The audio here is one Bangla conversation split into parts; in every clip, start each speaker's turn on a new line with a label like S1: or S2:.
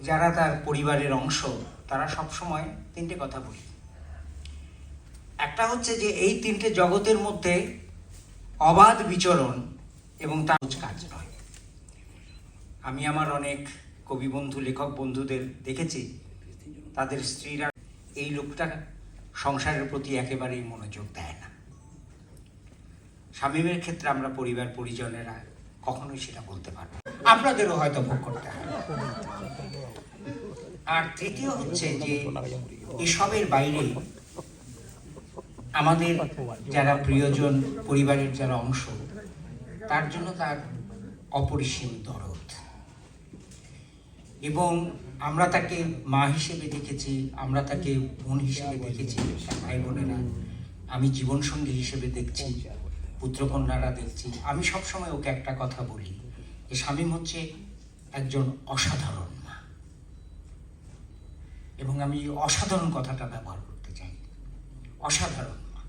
S1: যারা তার পরিবারের অংশ তারা সবসময় তিনটে কথা বলি। একটা হচ্ছে যে এই তিনটে জগতের মধ্যে অবাধ বিচরণ এবং তার কাজ নয়। আমি আমার অনেক কবি বন্ধু, লেখক বন্ধুদের দেখেছি, তাদের স্ত্রীরা এই লোকটা সংসারের প্রতি একেবারেই মনোযোগ দেয় না। শামীমের ক্ষেত্রে আমরা পরিবার পরিজনেরা কখনোই সেটা বলতে পারবো, আপনাদেরও হয়তো ভোগ করতে হয়। আর তৃতীয় হচ্ছে যে এসবের বাইরে আমাদের যারা প্রিয়জন, পরিবারের যারা অংশ, তার জন্য তার অপরিসীম দরদ। এবং আমরা তাকে মা হিসেবে দেখেছি, আমরা তাকে বোন হিসেবে দেখেছি, ভাই বোনেরা, আমি জীবনসঙ্গী হিসেবে দেখছি, পুত্রকন্যারা দেখছি। আমি সবসময় ওকে একটা কথা বলি যে শামীম হচ্ছে একজন অসাধারণ মা, এবং আমি অসাধারণ কথাটা ব্যবহার করতে চাই, অসাধারণ মা।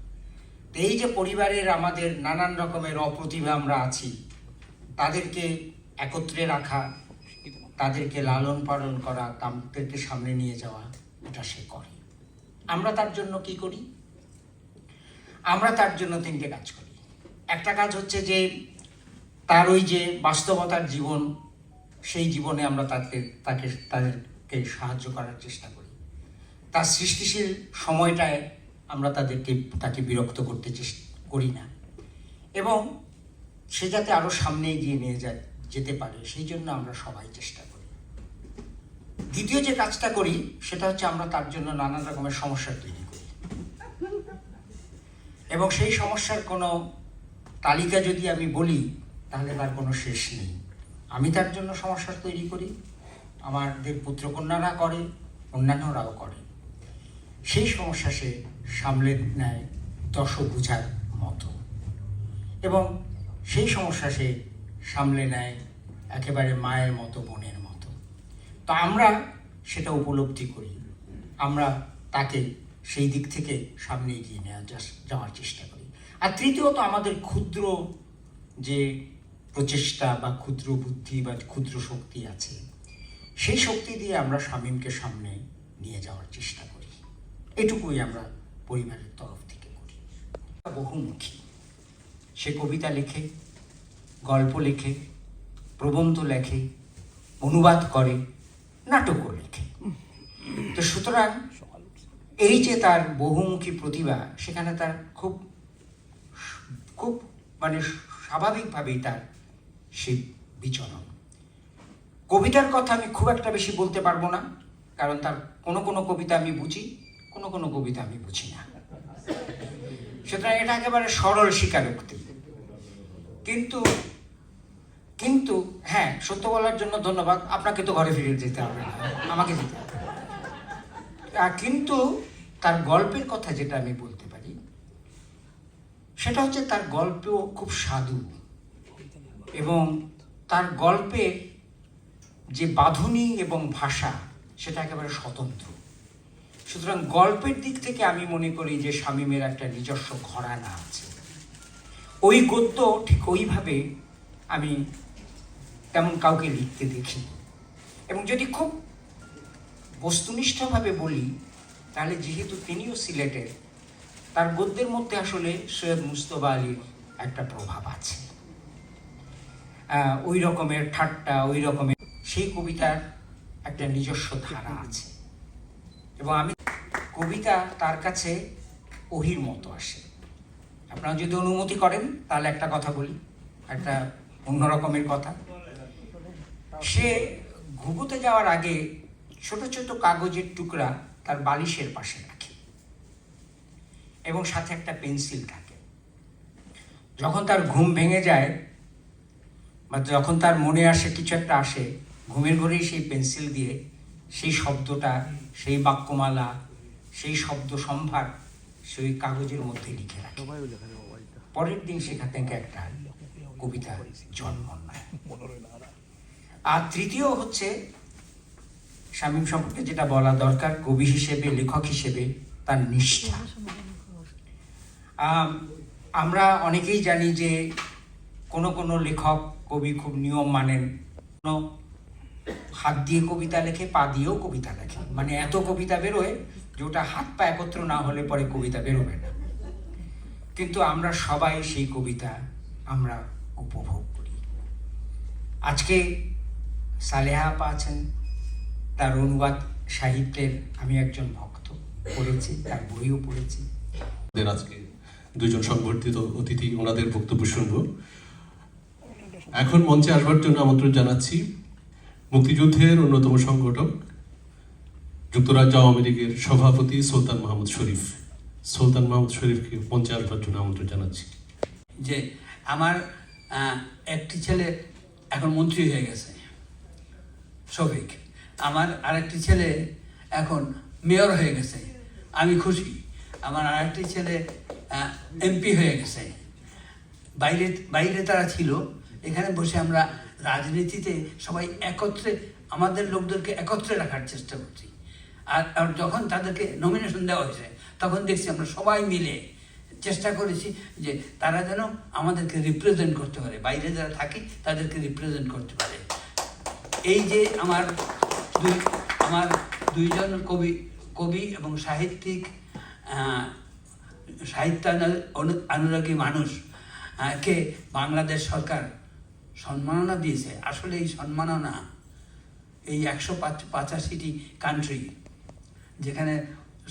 S1: এই যে পরিবারের আমাদের নানান রকমের অপ্রতিভা আমরা আছি, তাদেরকে একত্রে রাখা, তাদেরকে লালন পালন করা, তাদেরকে সামনে নিয়ে যাওয়া, এটা সে করে। আমরা তার জন্য কি করি? আমরা তার জন্য তিনটে কাজ করি। একটা কাজ হচ্ছে যে তার ওই যে বাস্তবতার জীবন, সেই জীবনে আমরা তাদেরকে সাহায্য করার চেষ্টা করি। তার সৃষ্টিশীল সময়টায় আমরা তাকে বিরক্ত করতে চেষ্টা করি না, এবং সে যাতে আরো সামনে এগিয়ে নিয়ে যেতে পারে, সেই জন্য আমরা সবাই চেষ্টা করি। দ্বিতীয় যে কাজটা করি সেটা হচ্ছে আমরা তার জন্য নানান রকমের সমস্যা তৈরি করি, এবং সেই সমস্যার কোনো তালিকা যদি আমি বলি তাহলে তার কোনো শেষ নেই। আমি তার জন্য সমস্যা তৈরি করি, আমাদের পুত্রকন্যারা করে, অন্যান্যরাও করে। সেই সমস্যা সে সামলে নেয় দশভুজার মতো, এবং সেই সমস্যা সে সামলে নেয় একেবারে মায়ের মতো, বোনের মতো। তো আমরা সেটা উপলব্ধি করি, আমরা তাকে সেই দিক থেকে সামনে এগিয়ে যাওয়ার চেষ্টা করি। আর তৃতীয়ত, আমাদের ক্ষুদ্র যে প্রচেষ্টা বা ক্ষুদ্র বুদ্ধি বা ক্ষুদ্র শক্তি আছে, সেই শক্তি দিয়ে আমরা শামীমকে সামনে নিয়ে যাওয়ার চেষ্টা করি। এটুকুই আমরা পরিবারের তরফ থেকে করি। বহুমুখী, সে কবিতা লেখে, গল্প লেখে, প্রবন্ধ লেখে, অনুবাদ করে, নাটকও লেখে। তো সুতরাং এই যে তার বহুমুখী প্রতিভা, সেখানে তার খুব মানে স্বাভাবিকভাবেই তার সেই বিচরণ। কবিতার কথা আমি খুব একটা বেশি বলতে পারবো না, কারণ তার কোনো কবিতা আমি বুঝি, কোনো কবিতা আমি বুঝি না। সুতরাং এটা একেবারে সরল স্বীকারোক্তি। কিন্তু হ্যাঁ, সত্য বলার জন্য ধন্যবাদ। আপনাকে তো ঘরে ফিরে যেতে হবে না, আমাকে যেতে হবে। কিন্তু তার গল্পের কথা যেটা আমি বলতে পারি সেটা হচ্ছে তার গল্প খুব স্বাদু, এবং তার গল্পের যে বাঁধুনি এবং ভাষা সেটা একেবারে স্বতন্ত্র। সুতরাং গল্পের দিক থেকে আমি মনে করি যে শামীমের একটা নিজস্ব ঘরানা আছে। ওই গদ্য ঠিক ওইভাবে আমি তেমন কাউকে লিখতে দেখি। এবং যদি খুব বস্তুনিষ্ঠভাবে বলি, তাহলে যেহেতু তিনিও সিলেটের, তার গদ্যের মধ্যে আসলে সৈয়দ মুজতবা আলীর একটা প্রভাব আছে। ওই রকমের ঠাট্টা, ওই রকমের সেই কবিতার একটা নিজস্ব ধারা আছে, এবং আমি কবিতা তার কাছে ওহির মতো আসে। আপনারা যদি অনুমতি করেন তাহলে একটা কথা বলি, একটা অন্যরকমের কথা। সে ঘুঘুতে যাওয়ার আগে ছোট ছোট কাগজের টুকরা তার বালিশের পাশে রাখে, এবং সাথে একটা পেন্সিল থাকে। যখন তার ঘুম ভেঙে যায় বা যখন তার মনে আসে, কিছু একটা আসে, ঘুমের ঘরেই সেই পেন্সিল দিয়ে সেই শব্দটা, সেই বাক্যমালা, সেই শব্দ সম্ভার সেই কাগজের মধ্যে লিখে রাখে। পরের দিন সেখান থেকে একটা কবিতার জন্ম নেয়। আর তৃতীয় হচ্ছে শামীম সম্পর্কে যেটা বলা দরকার, কবি হিসেবে, লেখক হিসেবে তার নিষ্ঠা। আমরা অনেকেই জানি যে কোনো লেখক, কবি খুব নিয়ম মানেন, হাত দিয়ে কবিতা লেখে, পা দিয়েও কবিতা লেখে, মানে এত কবিতা বেরোয় যে ওটা হাত পা একত্র না হলে পরে কবিতা বেরোবে না। কিন্তু আমরা সবাই সেই কবিতা আমরা উপভোগ করি। আজকে সালেহা আপা আছেন, তার অনুবাদ সাহিত্যের আমি একজন ভক্ত, পড়েছি, তার বইও পড়েছি।
S2: আজকে দুজন সংবর্ধিত অতিথি, ওনাদের বক্তব্য শুনব। এখন মঞ্চে আসবার জন্য আমন্ত্রণ জানাচ্ছি মুক্তিযুদ্ধের অন্যতম সংগঠক, যুক্তরাজ্য আওয়ামী লীগের সভাপতি সুলতান মাহমুদ শরীফ। সুলতান মাহমুদ শরীফকে মঞ্চে আসবার জন্য আমন্ত্রণ জানাচ্ছি।
S3: যে আমার একটি ছেলে এখন মন্ত্রী হয়ে গেছে, শফিক। আমার আরেকটি ছেলে এখন মেয়র হয়ে গেছে, আমি খুশি। আমার আরেকটি ছেলে এমপি হয়ে গেছে। বাইরে বাইরে তারা ছিল, এখানে বসে আমরা রাজনীতিতে সবাই একত্রে, আমাদের লোকদেরকে একত্রে রাখার চেষ্টা করছি। আর যখন তাদেরকে নমিনেশন দেওয়া হয়েছে তখন দেখছি আমরা সবাই মিলে চেষ্টা করেছি যে তারা যেন আমাদেরকে রিপ্রেজেন্ট করতে পারে, বাইরে যারা থাকি তাদেরকে রিপ্রেজেন্ট করতে পারে। এই যে আমার দুইজন কবি এবং সাহিত্যিক, সাহিত্য অনুরাগী মানুষ কে বাংলাদেশ সরকার সম্মাননা দিয়েছে। আসলে এই সম্মাননা এই 185টি কান্ট্রি, যেখানে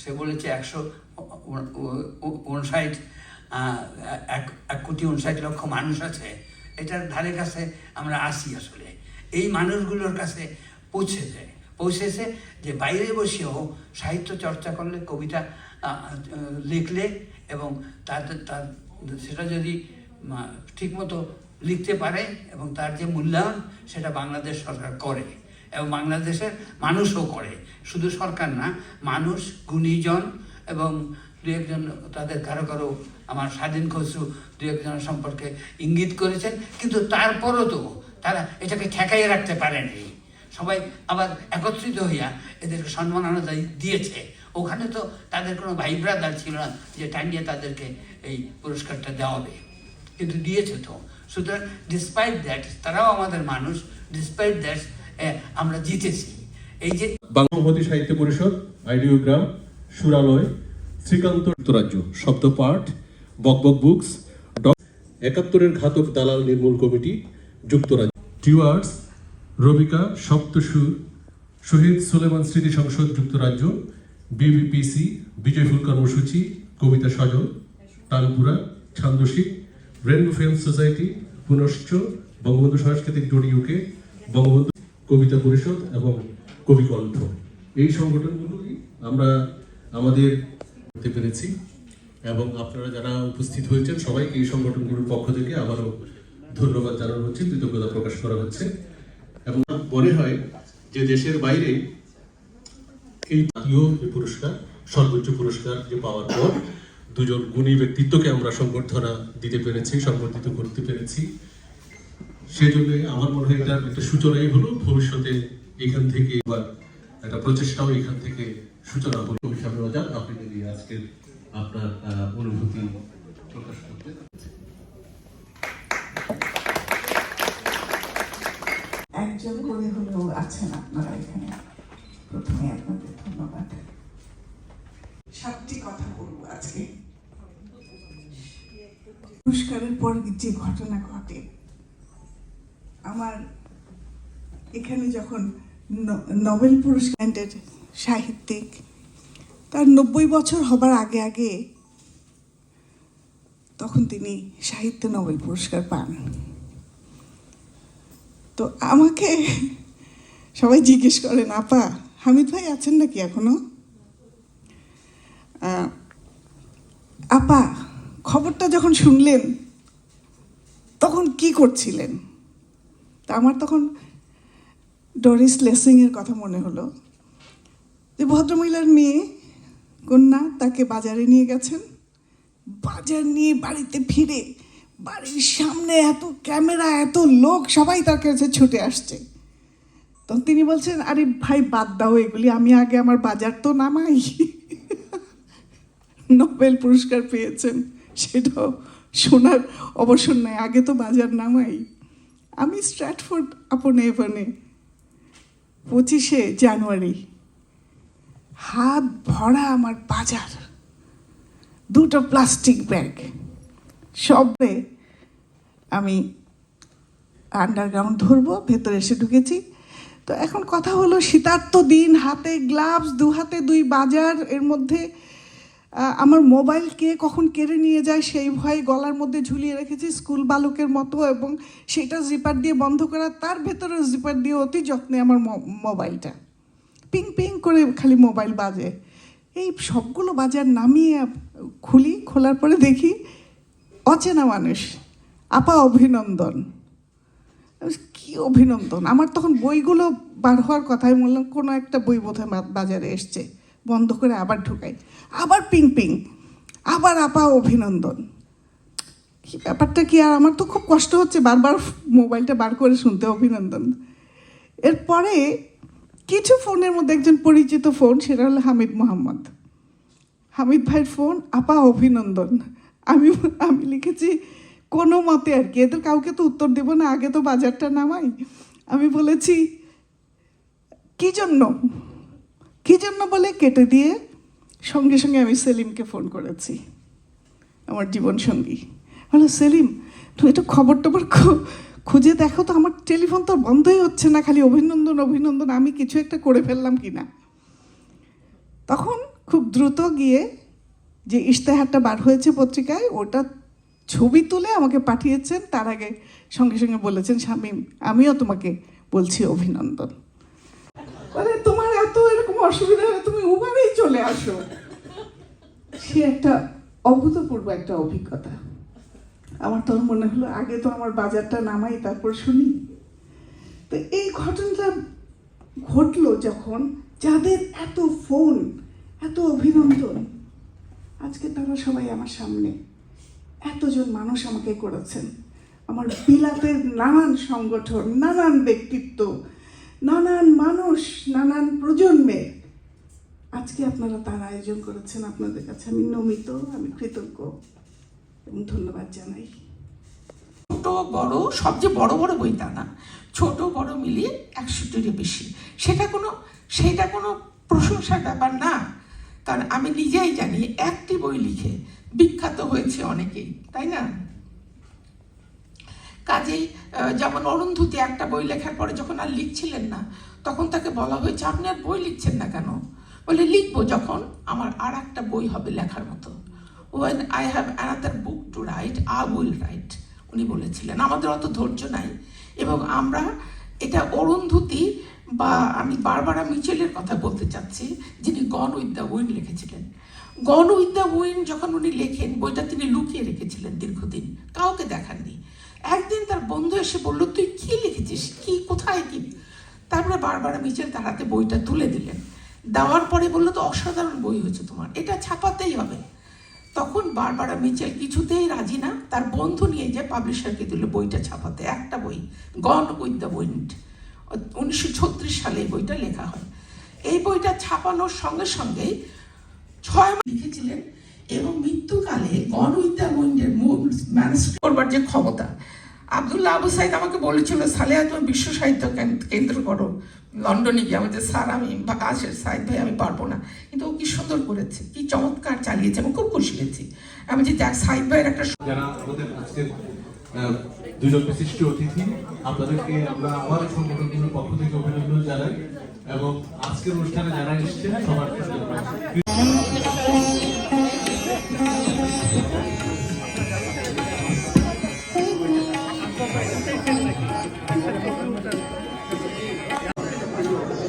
S3: সে বলেছে 1,59,60,00,000 মানুষ আছে, এটার ধারে কাছে আমরা আসি। আসলে এই মানুষগুলোর কাছে পৌঁছেছে যে বাইরে বসেও সাহিত্য চর্চা করলে, কবিতা লিখলে এবং তার সেটা যদি ঠিকমতো লিখতে পারে এবং তার যে মূল্যায়ন সেটা বাংলাদেশ সরকার করে এবং বাংলাদেশের মানুষও করে। শুধু সরকার না, মানুষ, গুণীজন এবং দু একজন তাদের কারো কারো, আমার স্বাধীন খসরু দু একজনের সম্পর্কে ইঙ্গিত করেছেন, কিন্তু তারপরও তো তারা এটাকে ঠেকাইয়ে রাখতে পারেনি। সবাই আবার একত্রিত হইয়া এদেরকে সম্মাননা দিয়েছে। ওখানে তো তাদের কোনো ভাই ব্রাদার ছিল না যে টাইমিয়ে তাদেরকে এই পুরস্কারটা দেওয়া হবে, কিন্তু দিয়েছে তো। সুতরাং ডিসপাইট দ্যাট তারাও আমাদের মানুষ, ডিসপাইট দ্যাট আমরা জিতেছি। এই যে
S2: বাংলামতি সাহিত্য পরিষদ, আইডিওগ্রাম, সুরালয়, শ্রীকান্ত, যুক্তরাজ্য শব্দপাঠ, বকবক বুকস, 71-এর ঘাতক দালাল নির্মূল কমিটি, যুক্তরাজ্য টিওয়ার্ডস, রবিকা, সপ্তসুর, শহীদ সুলেমান স্মৃতি সংসদ, যুক্তরাজ্য, বিবিপিসি, বিজয়ফুল কর্মসূচি, কবিতা সজল, তানপুরা, ছান্দসিক, রেনবো ফিল্ম সোসাইটি, পুনশ্চ, বঙ্গবন্ধু সাংস্কৃতিক জোট ইউকে, বঙ্গবন্ধু কবিতা পরিষদ এবং কবিকণ্ঠ। এই সংগঠনগুলোই আমরা আমাদের করতে পেরেছি এবং আপনারা যারা উপস্থিত হয়েছেন সবাইকে এই সংগঠনগুলোর পক্ষ থেকে আবারও ধন্যবাদ জানানো হচ্ছে, কৃতজ্ঞতা প্রকাশ করা হচ্ছে। এবং মনে হয় যে দেশের বাইরে এই জাতীয় পুরস্কার, সর্বোচ্চ পুরস্কার যে পাওয়ার পর দুজন গুণী ব্যক্তিত্বকে আমরা সংবর্ধনা দিতে পেরেছি, সংবর্ধিত করতে পেরেছি। সেজন্য আমার মনে হয় এটার একটা সূচনাই হলো, ভবিষ্যতে এখান থেকে একটা প্রচেষ্টাও এখান থেকে সূচনা হলো। আপনি যদি আজকের আপনার অনুভূতি প্রকাশ করতেন।
S4: একজন করে হলেও আছেন আপনারা এখানে, প্রথমে আপনাদের ধন্যবাদ। 7টি কথা বলবো আজকে। পুরস্কারের পর যে ঘটনা ঘটে, আমার এখানে যখন নোবেল পুরস্কারের সাহিত্যিক, তার 90 বছর হবার আগে আগে তখন তিনি সাহিত্যে নোবেল পুরস্কার পান। তো আমাকে সবাই জিজ্ঞেস করেন, আপা হামিদ ভাই আছেন নাকি এখনো? আপা খবরটা যখন শুনলেন তখন কি করছিলেন? তা আমার তখন ডরিস লেসিংয়ের কথা মনে হলো, যে ভদ্রমহিলার মেয়ে কন্যা, তাকে বাজারে নিয়ে গেছেন, বাজার নিয়ে বাড়িতে ফিরে বাড়ির সামনে এত ক্যামেরা, এত লোক, সবাই তার কাছে ছুটে আসছে। তখন তিনি বলছেন, আরে ভাই বাদ দাও এগুলি, আমি আগে আমার বাজার তো নামাই। নোবেল পুরস্কার পেয়েছেন সেটাও শোনার অবসর নাই, আগে তো বাজার নামাই। আমি স্ট্র্যাটফোর্ড আপন এভানে 25শে জানুয়ারি হাত ভরা আমার বাজার, 2টো প্লাস্টিক ব্যাগ, সবে আমি আন্ডারগ্রাউন্ড ধরবো, ভেতরে এসে ঢুকেছি। তো এখন কথা হলো, শীতার্ত দিন, হাতে গ্লাভস, 2 হাতে 2 বাজার, এর মধ্যে আমার মোবাইল কে কখন কেড়ে নিয়ে যায় সেই ভয়ে গলার মধ্যে ঝুলিয়ে রেখেছি স্কুল বালকের মতো, এবং সেটা জিপার দিয়ে বন্ধ করা, তার ভেতরে জিপার দিয়ে অতি যত্নে আমার মোবাইলটা পিং পিং করে খালি মোবাইল বাজে। এই সবগুলো বাজার নামিয়ে খোলার পরে দেখি অচেনা মানুষ, আপা অভিনন্দন। কি অভিনন্দন! আমার তখন বইগুলো বার হওয়ার কথা, আমি বললাম কোনো একটা বই বোধহয় বাজারে এসছে, বন্ধ করে আবার ঢুকাই, আবার পিং পিং, আবার আপা অভিনন্দন। কি ব্যাপারটা কি! আর আমার তো খুব কষ্ট হচ্ছে বারবার মোবাইলটা বার করে শুনতে অভিনন্দন। এরপরে কিছু ফোনের মধ্যে একজন পরিচিত ফোন, সেটা হলো হামিদ মোহাম্মদ, হামিদ ভাইয়ের ফোন, আপা অভিনন্দন। আমি লিখেছি কোনো মতে আর কি, এদের কাউকে তো উত্তর দেবো না, আগে তো বাজারটা নামাই। আমি বলেছি কী জন্য বলে কেটে দিয়ে সঙ্গে সঙ্গে আমি সেলিমকে ফোন করেছি, আমার জীবনসঙ্গী। বলো, সেলিম তুমি একটু খবর টবর খুঁজে দেখো তো, আমার টেলিফোন তো বন্ধই হচ্ছে না, খালি অভিনন্দন অভিনন্দন, আমি কিছু একটা করে ফেললাম কি না। তখন খুব দ্রুত গিয়ে যে ইশতেহারটা বার হয়েছে পত্রিকায়, ওটা ছবি তুলে আমাকে পাঠিয়েছেন। তার আগে সঙ্গে সঙ্গে বলেছেন, শামীম আমিও তোমাকে বলছি অভিনন্দন। মানে তোমার এত এরকম অসুবিধা হলে তুমি উবারেই চলে আসো। সে একটা অভূতপূর্ব একটা অভিজ্ঞতা। আমার তখন মনে হলো আগে তো আমার বাজারটা নামাই, তারপর শুনি। তো এই ঘটনাটা ঘটলো যখন, যাদের এত ফোন, এত অভিনন্দন, আজকে তারা সবাই আমার সামনে, এতজন মানুষ আমাকে করেছেন। আমার বিলাতের নানান সংগঠন, নানান ব্যক্তিত্ব, নানান মানুষ, নানান প্রজন্মের, আজকে আপনারা তার আয়োজন করেছেন। আপনাদের কাছে আমি নমিত, আমি কৃতজ্ঞ এবং ধন্যবাদ জানাই।
S5: ছোট বড়, সবচেয়ে বড় বড় বই তা না, ছোট বড় মিলিয়ে 100টিরও বেশি। সেটা কোনো প্রশংসার ব্যাপার না, কারণ আমি নিজেই জানি একটি বই লিখে বিখ্যাত হয়েছে অনেকেই, তাই না? কাজেই যেমন অরুন্ধতী একটা বই লেখার পরে যখন আর লিখছিলেন না, তখন তাকে বলা হয়েছে আপনি আর বই লিখছেন না কেন? বলে লিখবো যখন আমার আর একটা বই হবে লেখার মতো। When I have another book to write, I will write, উনি বলেছিলেন। আমাদের অত ধৈর্য নাই, এবং আমরা এটা অরুন্ধতী বা আমি বারবারা মিচেলের কথা বলতে চাচ্ছি, যিনি গন উইথ দ্য উইন্ড লিখেছিলেন। গন উইথ দ্য উইন্ড যখন উনি লেখেন, বইটা তিনি লুকিয়ে রেখেছিলেন দীর্ঘদিন, কাউকে দেখাননি। একদিন তার বন্ধু এসে বলল, তুই কি লিখেছিস, কি কোথায় কি? তারপরে বারবারা মিচেল তার হাতে বইটা তুলে দিলেন, দেওয়ার পরে বললো, তো অসাধারণ বই হয়েছে তোমার, এটা ছাপাতেই হবে। তখন বারবারা মিচেল কিছুতেই রাজি না, তার বন্ধু নিয়ে যে পাবলিশারকে দিল বইটা ছাপাতে, একটা বই, গন উইথ দ্য উইন্ড। 1936 সালে এই বইটা লেখা হয়। এই বইটা ছাপানোর সঙ্গে সঙ্গেই 6 মাস লিখেছিলেন, এবং মৃত্যুকালে গন উইথ দ্য উইন্ডের মূল ম্যানুস্ক্রিপ্ট করবার যে ক্ষমতা, আব্দুল্লাহ আবু সাইদ আমাকে বলেছিল, সালেহা তুমি বিশ্ব সাহিত্য কেন্দ্র করো লন্ডনে গিয়ে। আমাদের স্যার, আমি আসের সাইদ ভাই আমি পারবো না, কিন্তু ও কি সুন্দর করেছে, কি চমৎকার চালিয়েছে, আমি খুব খুশি হয়েছি। আমি যে সাইদ ভাইয়ের একটা,
S2: যারা আমাদের আজকের দুজন বিশিষ্ট অতিথি, আপনাদেরকে আমরা আমার সংগঠনগুলোর পক্ষ থেকে অভিনন্দন জানাই, এবং আজকের অনুষ্ঠানে যারা এসেছেন সবার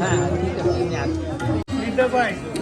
S6: হ্যাঁ, ঠিক আছে।